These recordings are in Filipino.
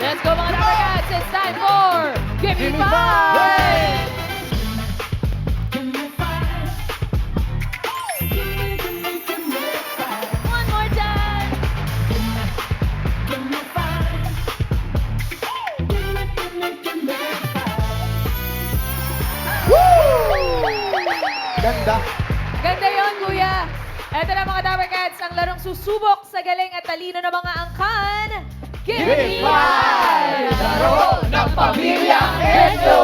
Let's go mga Dapper Cats. It's time for Give Me Five! One more time! Ganda. Ganda yon, kuya. Ito na mga Dapper Cats, ang larong susubok sa galing at talino ng mga angkan. Give Me Five! Laro ng Pamilyang Henyo!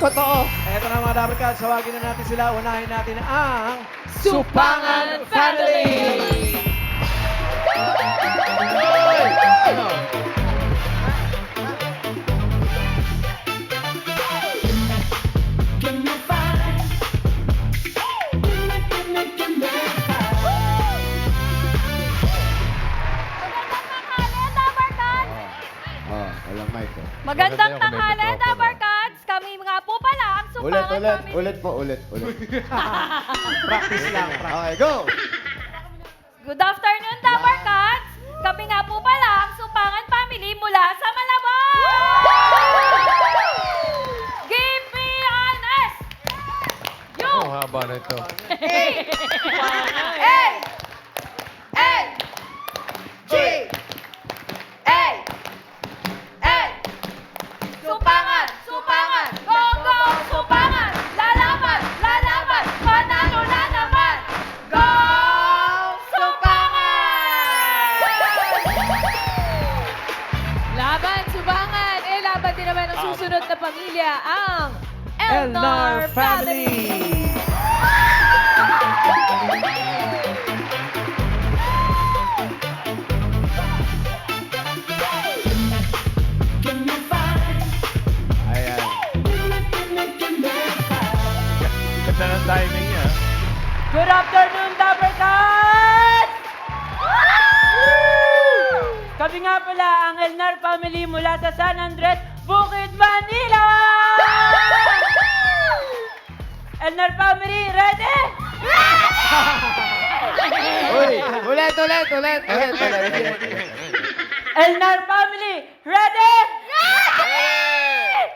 Totoo. Eto na mga Dapper Cats, tawagin na natin sila. Unahin natin ang Supangan Family! Walang mic. Magandang tanghali, Dapper Cats! Kami nga po pala ang Supangan Family. Ulit po. practice lang. Okay, go. Good afternoon, Dapper Cats! Kami nga po pala ang Supangan Family mula sa Malabon! Give me an S! You! Ang haba na ito. A! N! G! A! N! Supangan! Supangan! Go! Go! Supangan! Lalaban! Lalaban! Panalo na naman! Go! Supangan! Laban, subangan. Laban din naman ang susunod na pamilya, ang Elnar Elnar Family! Family! Ayan. Ganda ng timing niya. Good afternoon, Dapper Cats! Kami nga pala ang Elnar Family mula sa San Andres, Bukid, Manila! Elnar Family, ready? Uy, ulit. Elnar Family, ready?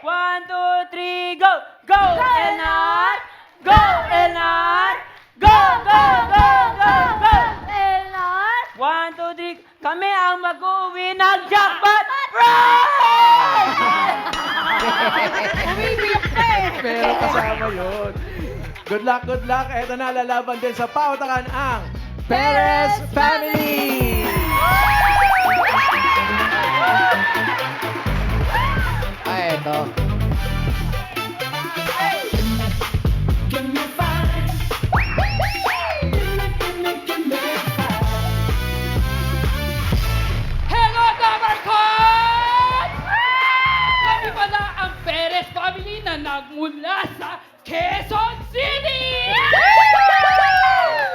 One, two, three, go! Go, Elnar! Go, Elnar! Go, go, go, go, go! Elnar! One, two, three, kami ang mag-uwi ng jackpot prize! Umiiyak pa eh. Pero kasama yun. Good luck. Eto na, lalaban din sa pautakan ang Perez Family! Ay, ito. Hello, Dapper Cats! Kami pala ang Perez Family na nagmula sa Quezon City!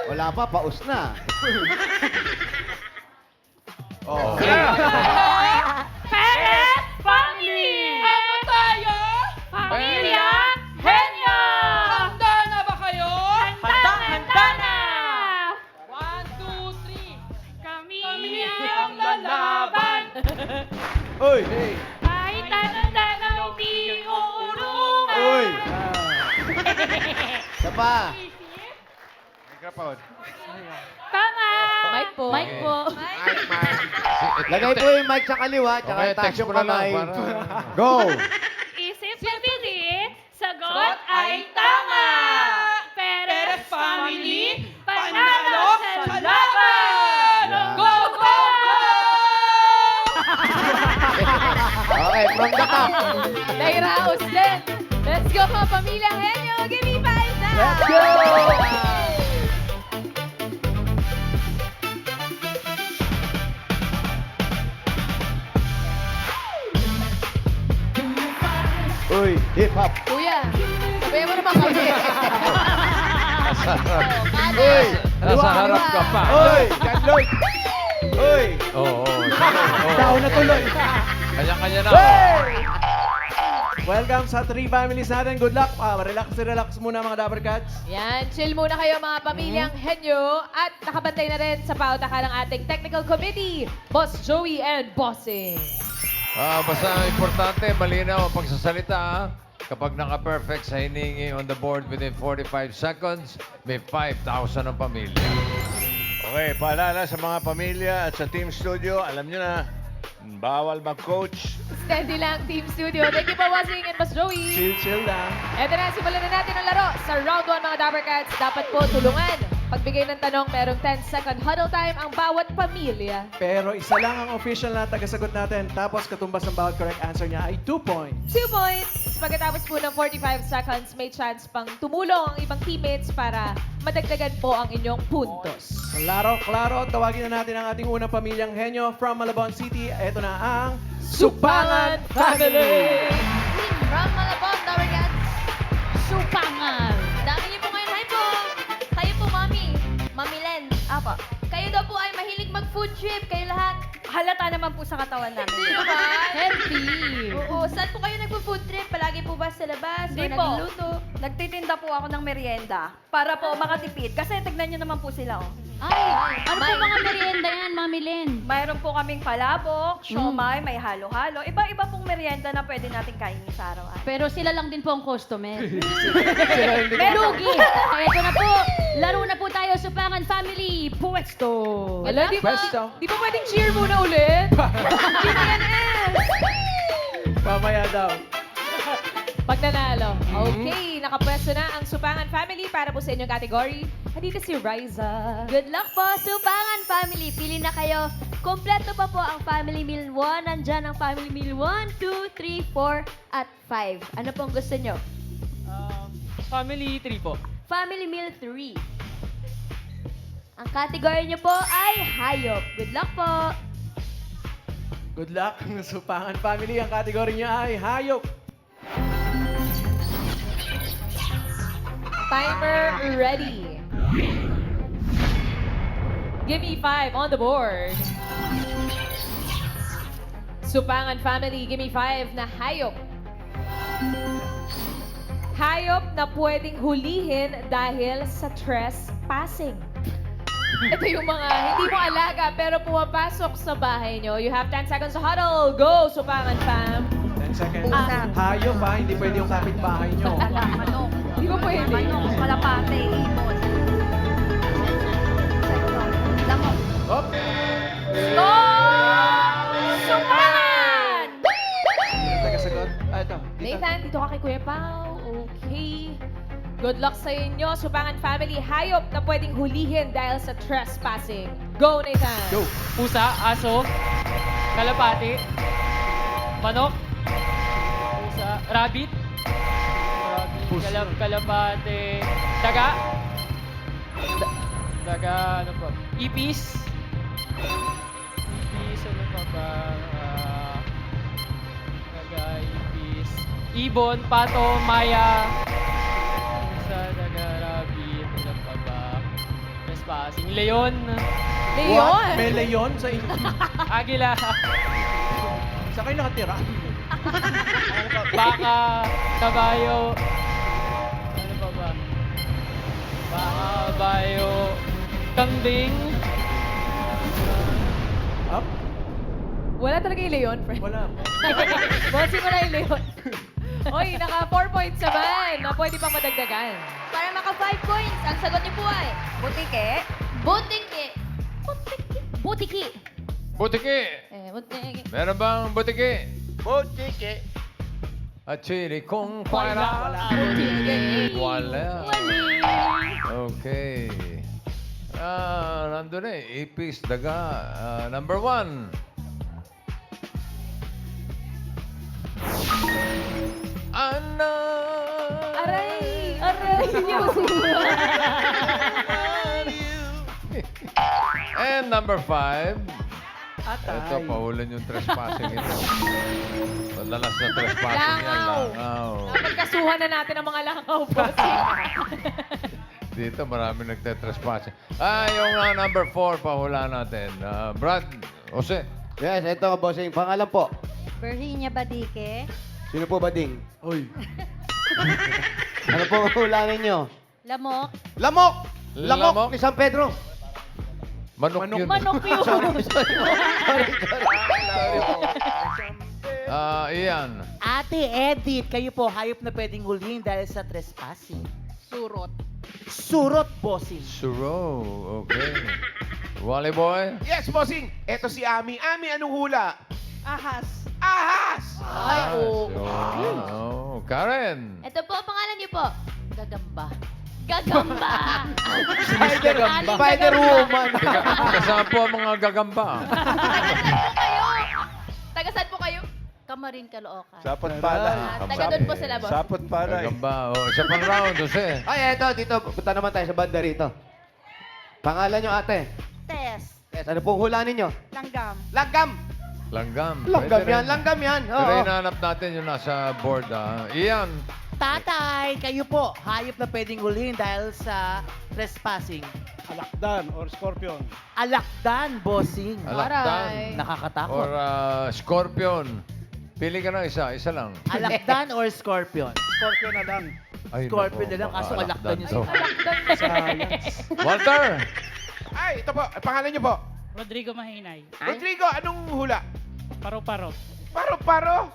Wala pa, paus na. Oh. Perez Family! Ano tayo? Pamilya Henyo! Handa na ba kayo? Handa na! 1, 2, 3. Kami ang lalaban! Uy! Kahit anong dalaw, di uurungan! Uy. Isa pa. Microphone. Tama! Mic po. Mic po. Lagay po yung mic sa kaliwa, tsaka Okay, taas text yung mo na lang kamay. para... Go! Isip mabili, sagot ay tama! Perez Family, panalo sa laban! Yeah. Go, go, go! Okay, from the top. Nairaos din. Let's go mga pamilya Henyo. Give me five na. Let's go! Uy, hip hop. Kuya, sabihin mo naman kami. Nasa harap. Uy! Nasa harap ka pa. Uy! John Lloyd! Uy! Oo. Down na tuloy. Kanya-kanya na. Hey! Welcome sa 3 families natin. Good luck. Relax muna mga Dapper Cats. Yan, chill muna kayo mga pamilyang henyo. At nakabantay na rin sa pautakan ng ating technical committee, Boss Joey and Bossing. Basta importante, malinaw ang pagsasalita. Ha? Kapag naka-perfect sa hiningi on the board within 45 seconds, may 5,000 ang pamilya. Okay, paalala sa mga pamilya at sa Team Studio, alam nyo na, bawal mag-coach. Steady lang, Team Studio. Thank you po, Bossing and Boss Joey. Chill lang. Eto na, simulan na natin ang laro. Sa round 1, mga Dapper Cats, dapat po tulungan. Pagbigay ng tanong, merong 10-second huddle time ang bawat pamilya. Pero isa lang ang official na tagasagot natin. Tapos katumbas ng bawat correct answer niya ay 2 points. 2 points. Pagkatapos po ng 45 seconds, may chance pang tumulong ang ibang teammates para madagdagan po ang inyong puntos. Klaro, tawagin na natin ang ating unang pamilyang henyo from Malabon City. Ito na ang Supangan Family! From Malabon, Dapper Cats. Supangan. Dami niyo po ngayon. Hi po. Kayo po, Mami. Mami Len. Apo. Kayo daw po ay mahilig mag-food trip. Kayo lahat. Halata naman po sa katawan namin. Di ba? Healthy. Oo. Saan po kayo nagpo-food trip? Palagi po ba sa labas? Di Or po. nagluluto? Nagtitinda po ako ng merienda para po makatipid. Kasi tignan nyo naman po sila, oh. Ay, Ano po mga merienda yan, Mami Len? Mayroon po kaming palabok, siomay, may halo-halo. Iba-iba pong merienda na pwede natin kainin sa araw-araw. Pero sila lang din po ang customer. Sila hindi Lugi! Ito na po, laro na po tayo, Supangan Family, Pwesto! Hello, di ba? Pwesto. Di ba pwedeng cheer muna ulit? Di ba yan, Mamaya daw. Pag nanalo. Okay, nakapwesto na ang Supangan Family para po sa inyong category. Andito si Riza. good luck po, Supangan Family. Pili na kayo. Kompleto pa po ang Family Meal 1. Nandyan ang Family Meal 1, 2, 3, 4, at 5. Ano pong gusto nyo? Family 3 po. Family Meal 3. Ang category nyo po ay hayop. Good luck po. Good luck, Supangan Family. Ang kategory niya ay hayop. Timer ready. Give me 5 on the board. Supangan Family, give me 5 na hayop. Hayop na pwedeng hulihin dahil sa trespassing. Ito yung mga hindi mo alaga pero pumapasok sa bahay nyo. You have 10 seconds to huddle. Go, Supangan Fam. 10 seconds. Hayop ha, hindi pwede yung kapitbahay nyo. Manok. Hindi ko pwede. Manok, kalapate, ibon. Lamok. Hop! Supangan! Tagasagot. Ito. Nathan, dito ka kay Kuya Pao. Okay. Good luck sa inyo, Supangan Family. Hayop na pwedeng hulihin dahil sa trespassing. Go, Nathan! Go! Pusa, aso, kalapati, manok, pusa, rabbit, Pusa. kalapati, daga, daga, ano pa, ipis, ano pa ba, daga, ipis, ibon, pato, maya, pusa, daga, rabbit, ano pa ba, trespassing, leon, Leon! What? May leon sa inyo. agila, Sa kayo nakatira. baka, kabayo, ano pa ba? Baka, kabayo, kambing, Up? Wala talaga yung Leon, friend. Wala. Bossing mo na yung Leon. Oy, naka 4 points naman na pwede pang madagdagan. Para maka 5 points, ang sagot niyo po ay Butike, butiki. Butiki! Butiki! Butiki. Meron bang butiki? Butike. At chili kung para. Wala. Okay. Nandun eh. Ipis, daga. Number 1. Ana. Aray! Aray! Hindi mo siguro. And number 5. Atay. Ito, pahulan yung trespassing ito. Madalas na trespassing yan. Langaw. Langaw. Dapat kasuhan na natin ang mga langaw, bossing. Dito, marami nagte-trespassing. Yung number 4, pahula natin. Brad, Jose. Yes, ito, bossing. Pangalan po. Virginia Badike. Sino po ba, Ding? Uy. Ano po ang hula ninyo? Lamok. Lamok! Lamok Lamok? ni San Pedro. Manok yun. Manok yun. Ian. Ate Edith, kayo po hayop na pwedeng hulihin dahil sa trespassing. Surot. Surot, bossing. Suro. Okay. Wally boy. Yes, bossing. Eto si Ami. Ami, anong hula? Ahas. Ahas! Ay, oo. Oh, Karen. Ito po, pangalan niyo po. Gagamba. Gagamba. Spider-Woman. Kasama po ang mga gagamba. Taga-saan po kayo? Kamarin, Caloocan. Sapot pala. Taga doon po sila, boss. Sapot pala. Gagamba. Oh, isa pang round, Jose. Ay, eto, dito. Punta naman tayo sa banda rito. Pangalan nyo, ate? Tess. Yes, ano pong hula ninyo? Langgam. Langgam! Langgam. Langgam Pwede yan, rin. langgam yan. Pero Oo. hinahanap natin yung nasa board, Ian. Tatay, kayo po hayop na pwedeng hulihin dahil sa trespassing. Alakdan or scorpion. Alakdan, bossing. Alakdan. Nakakatakot. Or scorpion. Pili ka ng isa. Isa lang. Alakdan or scorpion? Scorpion na lang. Ay, Scorpion nako, na lang, baka kaso alakdan yun. to. Walter! Walter! Ay, ito po. Pangalan niyo po. Rodrigo Mahinay. Rodrigo, anong hula? Paro-paro. Paro-paro?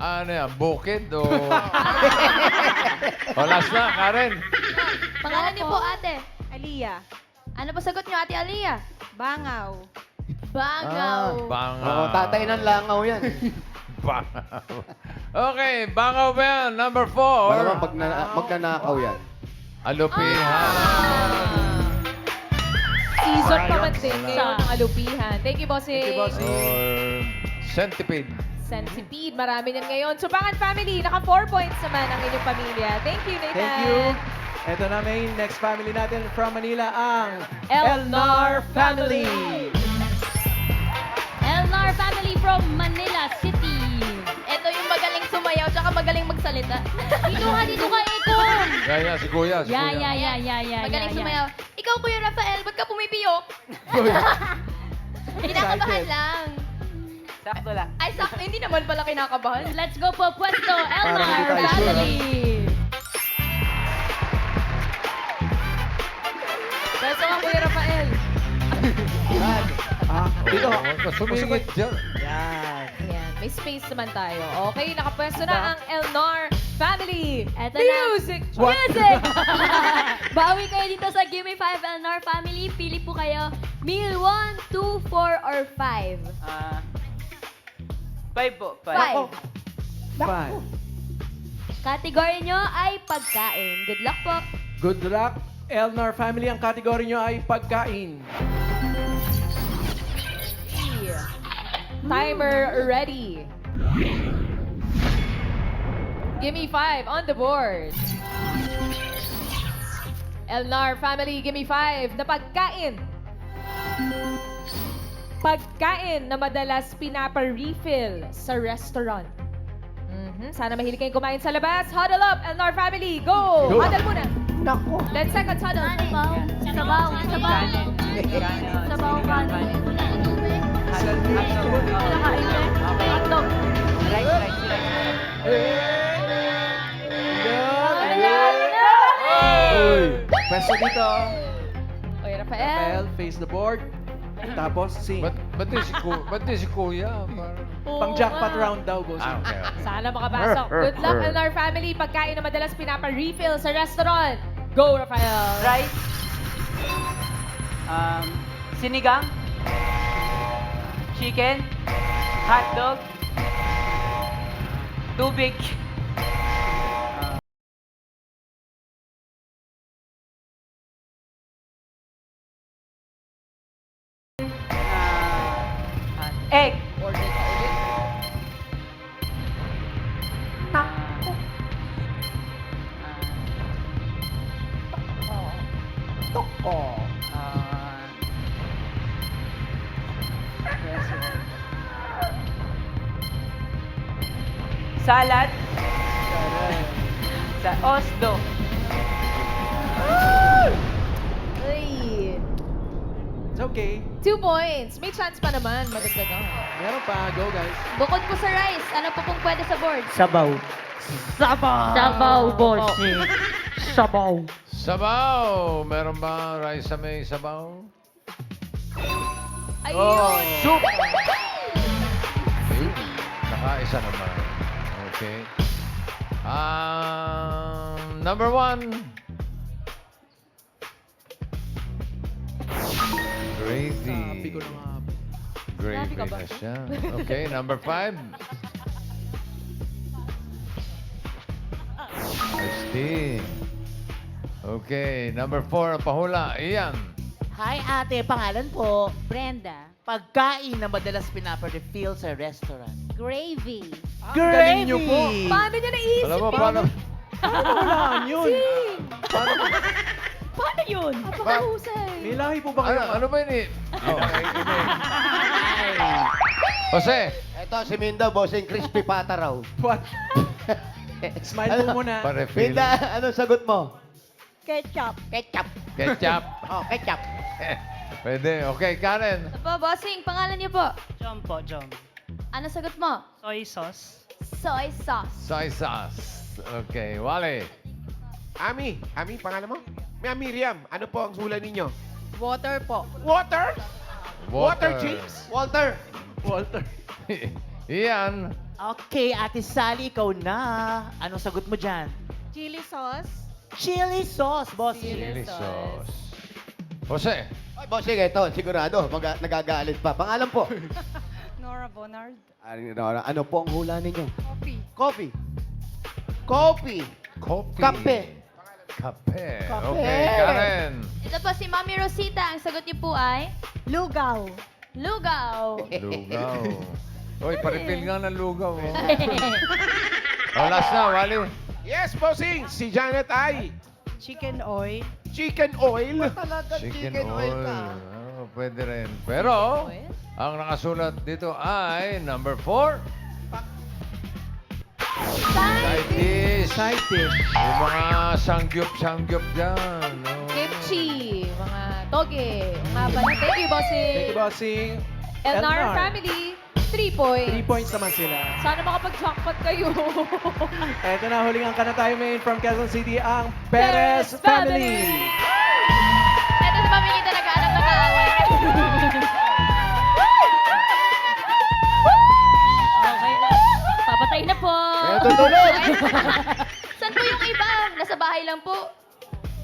Ano yan? Bukid o... o last na, Karen. Pangalan niyo po, ate. Aliyah. Ano pa sagot niyo, ate Aliyah? Bangaw. Bangaw. Bangaw. Oo, tatay ng langaw yan. Bangaw. Okay, bangaw ba yan? Number 4. Malamang magnanakaw yan. Alupihan. Season pa man din ngayon ng alupihan. Thank you, bossing. Thank you, bossing. Or centipede. Centipede, marami yan ngayon. Supangan family, naka 4 points naman ang inyong pamilya. Thank you, Nathan. Thank you. Ito na main next family natin from Manila, ang Elnar family. Elnar family from Manila City. Ito yung magaling sumayaw, tsaka magaling magsalita. Dito ka, Eko. Yeah, si Kuya. Si Yeah, Kuya. yeah. Magaling sumayaw. Ikaw, Kuya Rafael, ba't ka pumipiyok? Kinakabahan lang. Sakto lang. Ay, sakto. Hindi naman pala kinakabahan. Let's go po, Puesto Parang Elnar hindi tayo sure, family. Pwesto ka, Kuya Rafael. dito. Huwag ka sumingit dyan. Yan. Ayan, may space naman tayo. Okay, nakapwesto na ang Elnar family. Eto na. Music! Music! Bawi kayo dito sa Gimme 5 Elnar family. Pili po kayo. Meal 1, 2, 4, or 5. 5 po. 5. Fine. Kategory nyo ay pagkain. Good luck po. Good luck, Elnar family. Ang kategory nyo ay pagkain. Timer ready. Gimme 5 on the board. Elnar family, gimme 5 na pagkain. Pagkain na madalas pinapa-refill sa restaurant. Sana mahilig kayong kumain sa labas. Huddle up, Elnar family. Go! Go. Huddle muna. Nako. 10 seconds, huddle. Sabaw. Sabaw kanin. Hotdog. Uy. Pwesto dito. Oy, Rafael. Rafael, face the board. Tapos sing. Ba't di si Kuya? Pang jackpot round daw, boss. Okay. Sana makapasok. Good luck, Elnar family. Pagkain na madalas pinapa-refill sa restaurant. Go, Rafael. Rice. Sinigang. Chicken. Hotdog. Tubig. Egg. Order ka ulit. Salad. Sa Osdo. Uy. It's okay. 2 points. May chance pa naman. Madagdagan. Meron pa. Go, guys. Bukod po sa rice, ano po pong pwede sa board? Sabaw. Sabaw, bossing. Sabaw. Sabaw! Meron ba rice sa may sabaw? Ayun. Soup! Ayun. Nakaisa naman. Okay. Number 1. Gravy. Sabi ko na nga. Gravy ka ba? na siya. Okay, number 5. Iced tea. Okay, number 4 ang pahula. Iyan. Hi ate, pangalan po. Brenda. Pagkain na madalas pinaparefill sa restaurant. Gravy. Galing niyo po. Paano niya naisip Alam mo, yun? paano? Walaan yun. Paano yun? Napakahusay. May lahi po ba kayo? Ano ba yun? Jose, Ito, si Minda, bossing crispy pata raw. What? Smile po muna. pa-refill. Minda, anong sagot mo? Ketchup. Ketchup. Ketchup. Oh, ketchup. Pwede. Okay, Karen. Ano po, bossing? Pangalan niyo po? Jom po, Jom. Ano sagot mo? Soy sauce. Soy sauce. Soy sauce. Okay, Wally. Ami, pangalan mo? Miriam, ano po ang hula ninyo? Water po. Water? Water, James? Walter. Walter. Iyan. Okay, ate Sally, ikaw na. Anong sagot mo dyan? Chili sauce. Chili sauce, boss. Chili sauce. Jose. Ay, bossing, ito, sigurado. Nagagalit pa. Pangalan po. Nora Bonard. Ano po ang hula ninyo? Coffee. Coffee. Coffee. Coffee. Kape. Kape. Kape. Okay, Karen. Ito po si Mami Rosita. Ang sagot niyo po ay? Lugaw. Lugaw. Lugaw. Uy, pa-refill nga ng lugaw. Oh, last na, Wally. Yes, bossing. Si Janet ay Chicken oil. chicken oil. Talaga Chicken oil. Oh, pwede rin. Pero, ang nakasulat dito ay number 4. Side dish. Side dish. Yung mga sangyup dyan. Oh. Kimchi. Mga toge. Ang haba na. Thank you, bossing. Thank you, bossing. Elnar family, 3 points. 3 points naman sila. Sana makapag-jackpot kayo. Eto na, huling ang kanatay main from Quezon City, ang Perez Family. Ito si Mami Nita nag-aanap na kaaway. Okay na. Papatay na po. Ito tulog. Saan po yung iba? Nasa bahay lang po.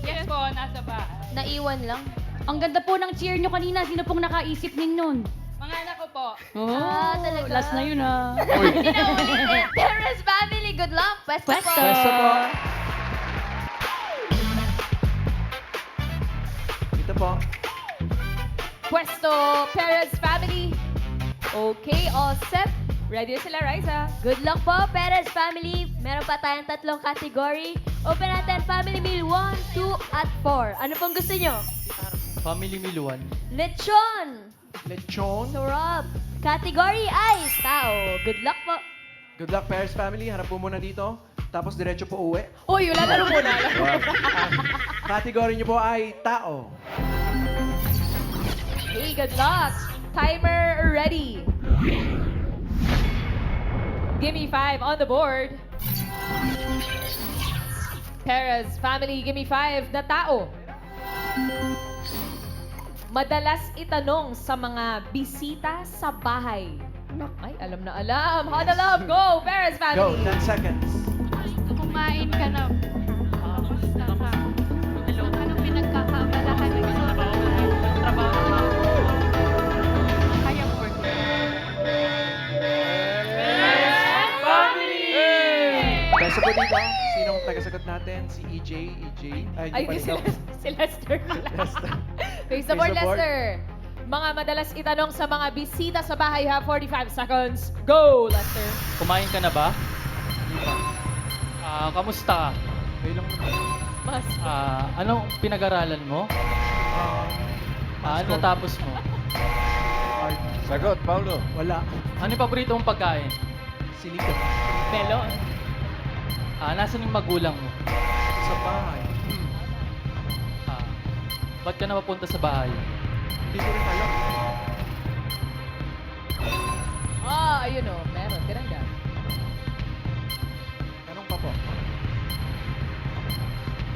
Yes po, nasa bahay. Naiwan lang. Ang ganda po ng cheer nyo kanina. Sino pong nakaisip nun? Mga anak ko po. Oh, talaga? last na yun ah. Hindi na ulit. Perez family, good luck. Pwesto po. Pwesto po. Dito po. Pwesto, Perez family. Okay, all set. Ready na sila, Riza. Good luck po, Perez family. Meron pa tayong 3 category. Open natin family meal 1, 2, at 4. Ano pong gusto nyo? Family meal 1. Lechon. Lechon. Sarap. Category ay tao. Good luck po. Good luck, Perez Family. Harap po muna dito. Tapos diretso po uwi. Uy, wala na muna. Category niyo po ay tao. Hey, good luck. Timer ready. Give me 5 on the board. Perez family, give me 5 na tao. Madalas itanong sa mga bisita sa bahay. Ay, alam na alam. Huddle up, go, Perez Go, family. 10 seconds. Kumain ka na. Kamusta ka? Anong pinagkakaabalahan ng sa trabaho mo? Kaya mo work. Peso po dito. Sinong tagasagot natin? Si EJ. Ay, Ay, hindi si, pa rin si Lester pala. Lester. Face the board, Face the board. Lester. Mga madalas itanong sa mga bisita sa bahay. You have 45 seconds. Go, Lester. Kumain ka na ba? Kamusta ka? Okay lang naman. Mas. Anong pinag-aralan mo? Ano natapos mo? Art. Sagot, Paulo. Wala. Ano yung paborito mong pagkain? Siliko. Melon. Nasaan yung magulang mo? Sa bahay. Ba't ka na mapunta sa bahay? Hindi ko rin alam. Ayun o. Meron. Tinanggal. Tanong pa po.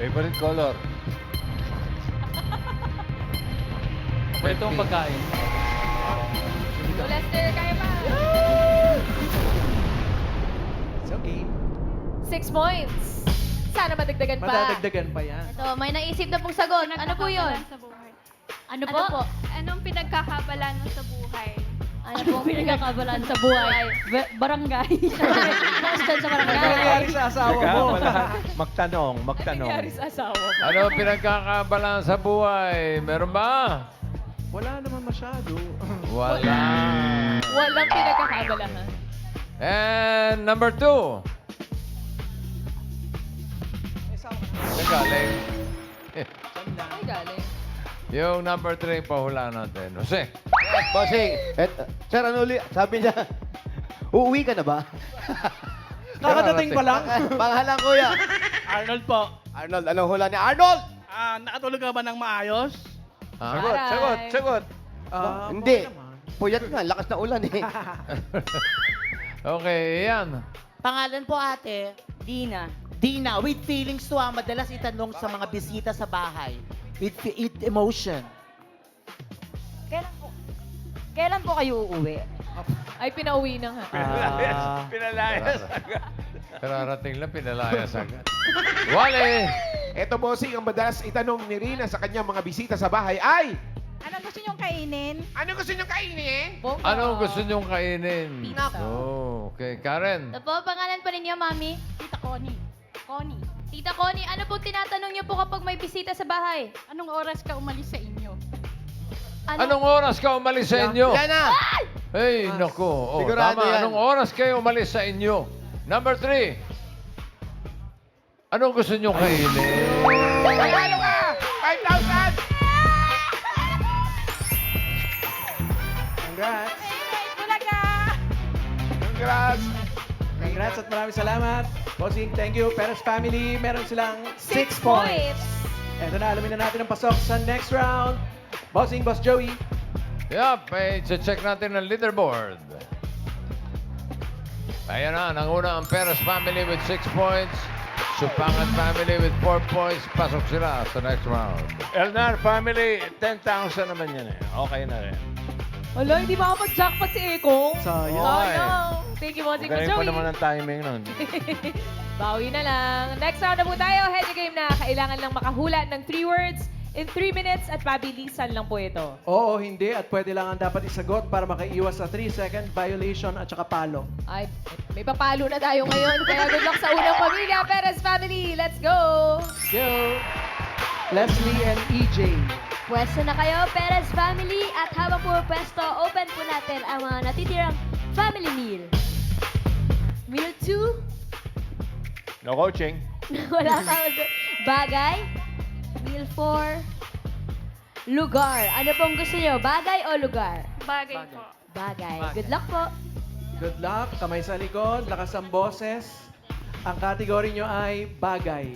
Favorite color? Itong pagkain. Go, Lester. Kaya pa. It's okay. 6 points. Sana madagdagan pa. Madadagdagan pa yan. Ito, may naisip na pong sagot. Ano po yun? Sa buhay. Ano po? Anong pinagkakabalan mo sa buhay? Ano pong pinagkakabalan sa buhay? Barangay. Question sa Ano nangyari barangay. sa asawa mo? Magtanong. Nangyari sa asawa mo. Ano pinagkakabalan sa buhay? Meron ba? Wala naman masyado. Wala. Walang pinagkakabalahan. And number 2. Nagaling. Ay, galing. Yung number 3 pahula natin. Jose. Yes, bossing. Sir, ano uli? Sabi niya, uuwi ka na ba? Kakadating pa lang. Pangalan, kuya. Arnold po. Arnold, anong hula ni Arnold? Nakatulog ka ba ng maayos? Ha? Sagot. Hindi. Puyat nga, lakas na ulan eh. Okay, yan. Pangalan po ate? Dina. Dina. With feelings to madalas itanong sa mga bisita sa bahay. With emotion. Kailan po kayo uuwi? Ay, pinauwi na nga. Pinalayas. Kararating lang, pinalayas agad. Wale! Eto, bossing, ang madalas itanong ni Rina sa kanyang mga bisita sa bahay ay, Anong gusto niyong kainin? ano gusto niyong kainin? Bongga. Anong gusto niyong kainin? Pizza. Oh, okay. Karen. Ito po, pangalan pa ninyo, Mami? Tita Connie. Connie, Tita Connie, ano po tinatanong niyo po kapag may bisita sa bahay? anong oras ka umalis sa inyo? Anong oras ka umalis sa inyo? Yan na. Hey, naku. Oh, Sigurado tama. yan. Anong oras kayo umalis sa inyo? Number 3. Anong gusto niyong kainin? Panalo ka! 5,000! Congrats. Congrats! Congrats at maraming salamat. Bossing, thank you. Perez family, meron silang 6 points. Eto na, alamin na natin ang pasok sa next round. Bossing, Boss Joey. Yup, check natin ang leaderboard. Ayan na, nanguna ang Perez family with 6 points. Supangan family with 4 points. Pasok sila sa next round. Elnar family, 10,000 naman yan eh. Okay na rin. Wala, hindi makapag-jackpot si Ekong. Sayang. Oh, no. Thank you, Bossing, for Galing pa Joey. naman ang timing nun. Bawi na lang. Next round na po tayo. Head to game na. Kailangan lang makahula ng 3 words in 3 minutes at pabilisan lang po ito. Oo, hindi. At pwede lang ang dapat isagot para makaiwas sa 3-second violation at saka palo. Ay, may papalo na tayo ngayon. Kaya good luck sa unang pamilya. Perez family, let's go! Go! Leslie and EJ. Pwesto na kayo, Perez family. At habang pumapwesto, open po natin ang mga natitirang family meal. Meal 2, No coaching. wala ka. Bagay. Meal 4, lugar. Ano pong gusto nyo? Bagay o lugar? Bagay po. Bagay. Good luck po. Good luck. Kamay sa likod. Lakas ang boses. Ang kategory nyo ay bagay.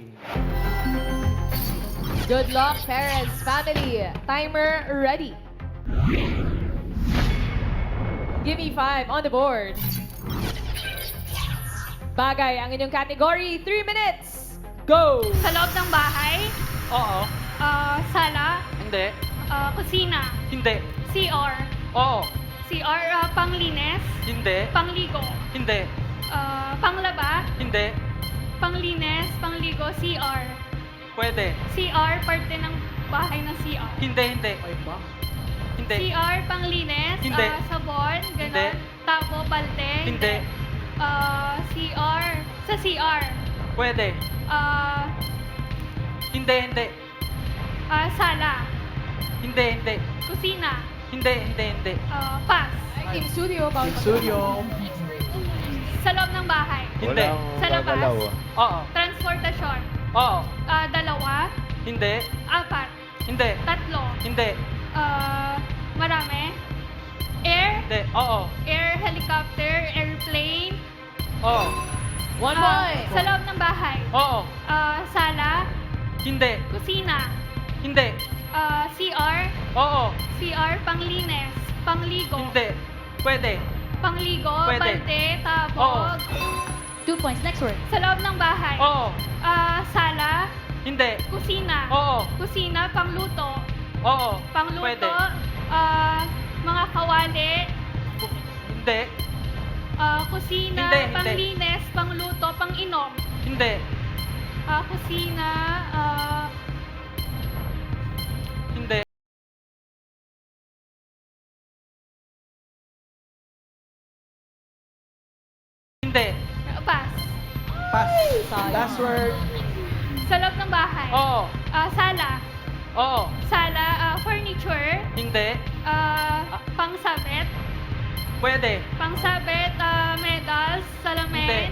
Good luck, Perez family. Timer ready. Give me 5 on the board. Bagay ang inyong category. 3 minutes. Go! Sa loob ng bahay, Oo. sala, Hindi. kusina, Hindi. CR, Oo. CR, panglinis, Hindi. pangligo, Hindi. panglaba, Hindi. panglinis, pangligo, CR. Pwede. CR, parte ng bahay ng CR. Hindi. Ay ba? Hindi. CR, panglinis, Hindi. sabon, Hindi. gano'n, tabo, balte. Hindi. CR, sa CR. Pwede. Hindi. Sala, Hindi. kusina, Hindi. pass. Team Studio, bawal Team Studio. Sa loob ng bahay, Hindi. Walang Sa labas. gagalaw. Oo. transportasyon, Oo. 2, Hindi. 4, Hindi. 3, Hindi. marami, air, Hindi. Oo. air, helicopter, airplane, Oo. 1 point. sa loob ng bahay, Oo. sala, Hindi. kusina, Hindi. CR, Oo. CR, panglinis, pangligo, Hindi. Pwede. pangligo, Pwede. balde, tabog, 2 points. Next word. sa loob ng bahay. Oo. Sala, Hindi. kusina, Oo. kusina, pangluto, Oo. pangluto, Pwede. mga kawali, Hindi. kusina, Hindi, hindi. panglinis, pangluto, panginom, Hindi. kusina, Hindi. Hindi. pass. Pass. sayang. Last word. Sa loob ng bahay. Oo. Sala, Oo. sala, furniture, Hindi. pangsabit, Pwede. pangsabit, medals, Hindi. salamin,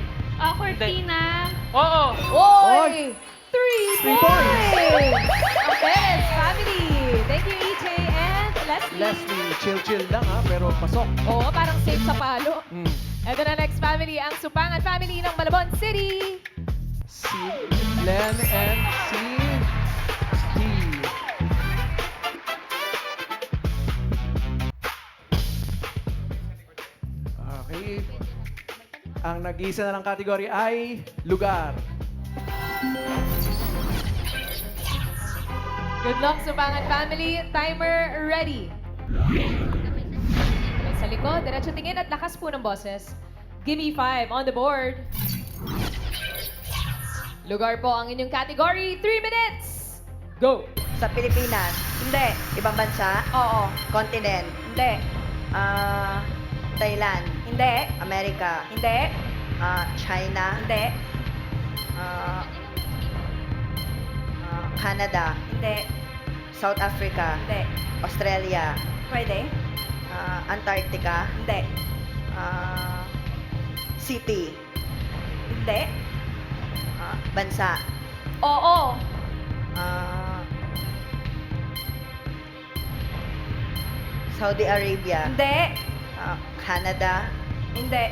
cortina, Oo. Oy! 3 points! Ang Perez family. Thank you, EJ and Leslie. Leslie, chill-chill lang ha, pero pasok. Oo, parang safe sa palo. Mm. Ito na next family, ang Supangan family ng Malabon City. Si Len and si Steve. Okay. Ang nag-iisa na ng category ay lugar. Good luck, Supangan family. Timer ready. May sa likod, diretso tingin at lakas po ng boses. Gimme 5 on the board. Lugar po ang inyong category. 3 minutes. Go! Sa Pilipinas? Hindi. Ibang bansa? Oo. Continent? Hindi. Thailand? Hindi. Amerika? Hindi. China? Hindi. Canada? Hindi. South Africa? Hindi. Australia? Pwede. Antarctica? Hindi. City? Hindi. Bansa? Oo. Saudi Arabia? Hindi. Canada? Hindi.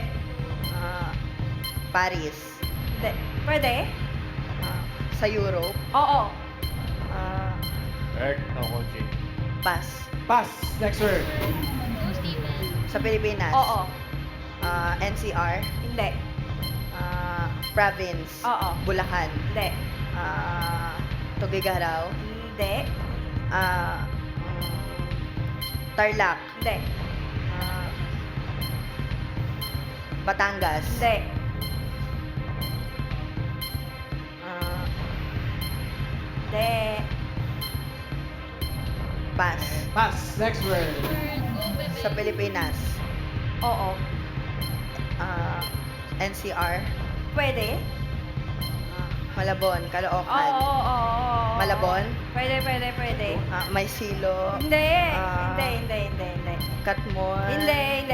Paris? Hindi. Pwede? Sa Europe? Oo. No coaching. Pass. Pass. Next word. Sa Pilipinas? Oo. NCR? Hindi. Province? Oo. Bulacan? Hindi. Tugigaraw? Hindi. Tarlac? Hindi. Batangas? Hindi. Hindi. Pass. Pass. Next word. Sa Pilipinas? Oo. NCR? Pwede. Malabon, Caloocan. Oo. Malabon? Pwede. May silo. Hindi. Hindi. Katmon. Hindi.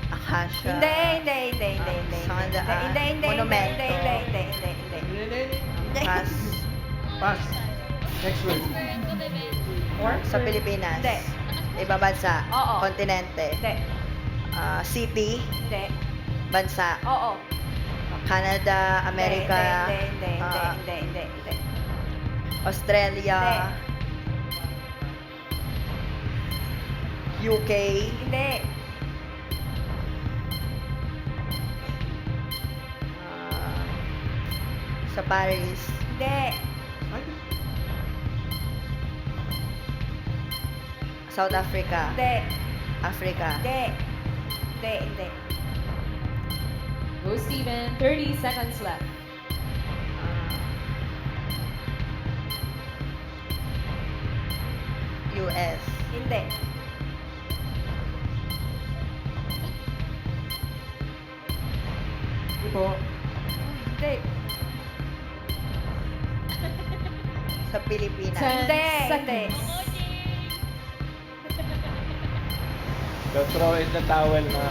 Akasha. Hindi. Sangandaan. Monumento. Hindi. Pass. Pass. Next word. Sa Pilipinas? Hindi. Ibang bansa? Oo. Kontinente? Hindi. City? Hindi. Bansa? Oo. Canada, Amerika? Hindi. Australia? UK? Hindi. Sa Paris? Hindi. South Africa? Hindi. Africa? Hindi. Go, Steven. 30 seconds left. US? Hindi. Hindi po. Hindi. Sa Pilipinas? 10 seconds. Don't throw in the towel na.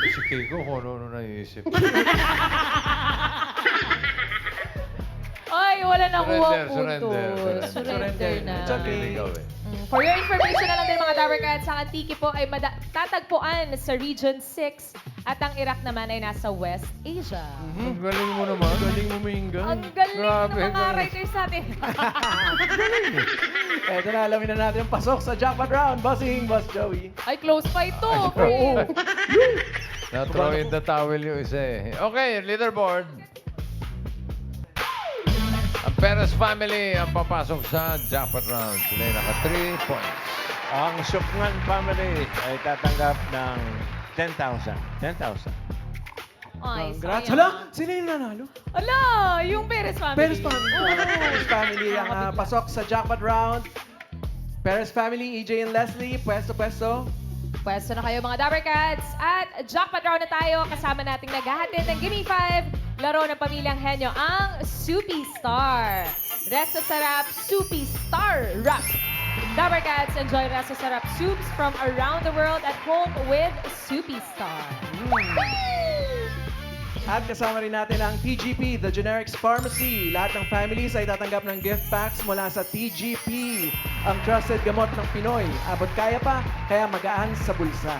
Si Kiko, kung ano-ano naisip. Oy, Ay, wala nakuha punto. Surrender. Surrender na. It's okay. Ikaw eh. For your information na lang din mga Dabber Cats, ang Antique po ay tatagpuan sa Region 6 at ang Iraq naman ay nasa West Asia. Ang galing mo naman. Galing mo, Minga. Ang galing Grabe, ng mga galing. writers natin. Eto na, alamin na natin ang pasok sa jackpot round. Bossing, Boss Joey. Ay, close pa ito. Oo. Na-throw in the towel yung isa eh. Okay, leaderboard. Ang Perez family ang papasok sa jackpot round. Sila ay naka 3 points. Ang Sukman family ay tatanggap ng 10,000. 10,000. Ay, Congrats. sayang. Hala, sino yung nanalo? Ala, yung Perez family. Perez family. Perez family ang pasok sa jackpot round. Perez family, EJ and Leslie, pwesto. Pwesto na kayo mga Dabber Cats. At jackpot round na tayo. Kasama nating naghahatid ng Gimme 5. Laro ng pamilyang henyo, ang Soupy Star. Resto Sarap Soupy Star Wrap. Dabber Cats, enjoy Resto Sarap soups from around the world at home with Soupy Star. At kasama rin natin ang TGP, The Generics Pharmacy. Lahat ng families ay tatanggap ng gift packs mula sa TGP. Ang trusted gamot ng Pinoy. Abot kaya pa, kaya magaan sa bulsa.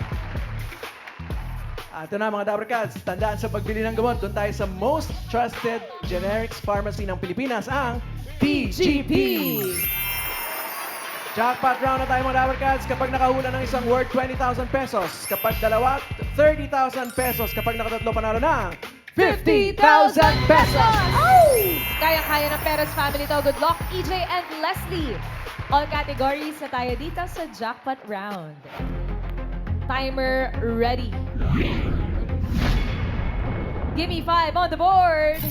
At ito na mga Dabber Cats, tandaan sa pagbili ng gamot, doon tayo sa most trusted generics pharmacy ng Pilipinas, ang TGP. Jackpot round na tayo mga Dabber Cats. Kapag nakahula ng isang word, 20,000 pesos. Kapag dalawa, 30,000 pesos. Kapag nakatatlo, panalo na 50,000 pesos! Kayang-kaya ng Perez family to. Good luck, EJ and Leslie. All categories na tayo dito sa jackpot round. Timer ready. Gimme 5 on the board.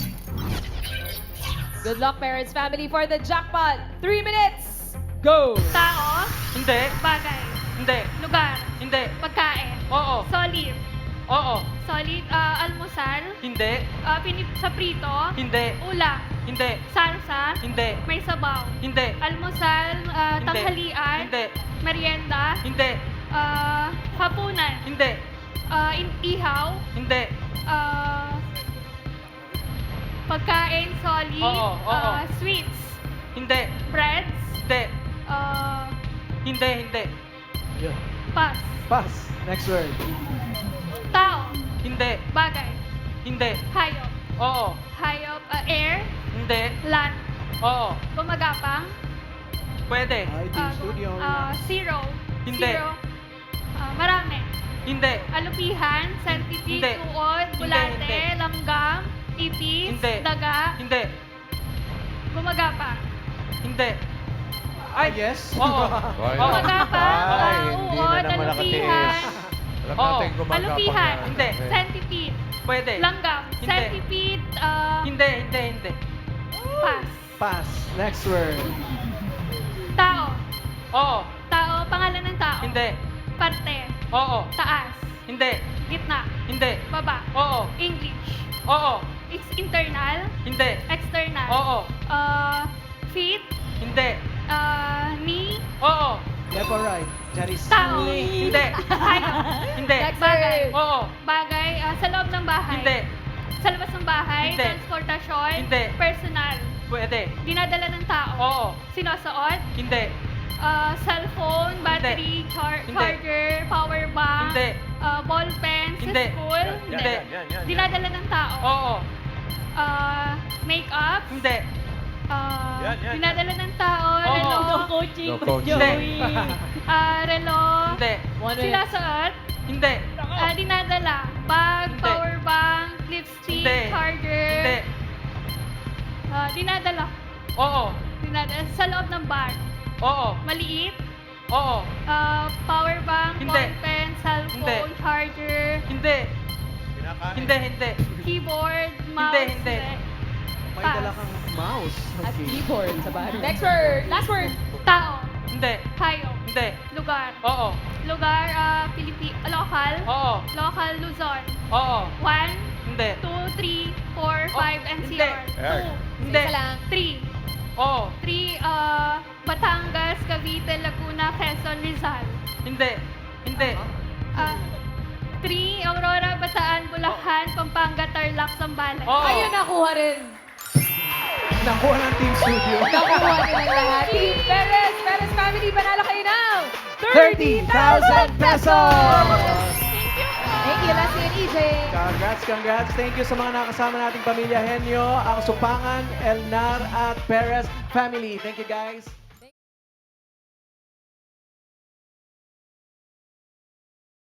Good luck, Perez family, for the jackpot. 3 minutes. Go! Tao, Hindi. bagay, Hindi. lugar, Hindi. pagkain, Oo. solid, Oo. almusal, Hindi. sa prito, Hindi. ulam, Hindi. salsa, Hindi. may sabaw, Hindi. almusal, Hindi. tanghalian, Hindi. merienda, Hindi. hapunan, Hindi. ihaw, Hindi. pagkain, solid, Oo. sweets, Hindi. breads, Hindi. uh, Hindi. pass, Pass. Next word. tao, Hindi. bagay, Hindi. hayop, Oo. air, Hindi. land, Oo. gumagapang, Pwede. Ay, Team Studio. zero, Hindi. zero, marami, Hindi. alupihan, centipede, Hindi. tuod, bulate, Hindi. langgam, ipis, Hindi. daga, Hindi. gumagapang, Hindi. Ay, yes. Oo. Ay, Oo. gumagapang, Ay, hindi na uod, naman alupihan, Alam Oo. natin gumagapang alupihan, yan. Hindi. centipede, Pwede. langgam, Hindi. centipede, Hindi. pass, Pass. Next word. tao, Oo. pangalan ng tao, Hindi. parte, Oo. taas, Hindi. gitna, Hindi. baba, Oo. English, Oo. internal, Hindi. external, Oo. feet, Hindi. knee, Oo. Left or right? Charis. tao, Hindi. hayop, Hindi. bagay, Oo. bagay, sa loob ng bahay, Hindi. sa labas ng bahay, Hindi. transportasyon, Hindi. personal, Pwede. dinadala ng tao, Oo. sinusuot, Hindi. cellphone, battery, Hindi. charger, power bank, Hindi. ball pen, sa Hindi. school, Hindi. Yan. dinadala ng tao, Oo. make-up, Hindi. Yan. dinadala ng tao, Oo. relo, No coaching. Hindi. relo, Hindi. sinusuot, Hindi. dinadala, bag, Hindi. power bank, lipstick, Hindi. charger, Hindi. dinadala, Oo. sa loob ng bag, Oo. maliit, Oo. power bank, Hindi. ball pen, cellphone, Hindi. charger, Hindi. Kinakain. Hindi. keyboard, mouse, Hindi. May Pass. dala kang mouse. At Okay. keyboard sa bahay. Next word. Last word. tao, Hindi. hayop, Hindi. lugar, Oo. lugar, local, Oo. local, Luzon, Oo. 1, Hindi. 2, 3, 4, 5, hindi. NCR, 2, Hindi. Isa lang. 3, Oo. 3, Batangas, Cavite, Laguna, Quezon, Rizal, Hindi. Hindi. 3, Aurora, Bataan, Bulacan, Pampanga, Tarlac, Zambales. Oo. Ayun, nakuha rin. Nakuha ng Team Studio. Nakuha nilang lahat. Team Perez, Perez family, panalo kayo ng 30,000 pesos! Thank you, Lassie and EJ. Congrats. Thank you sa mga nakasama nating pamilya Henyo, ang Supangan, Elnar at Perez family. Thank you guys.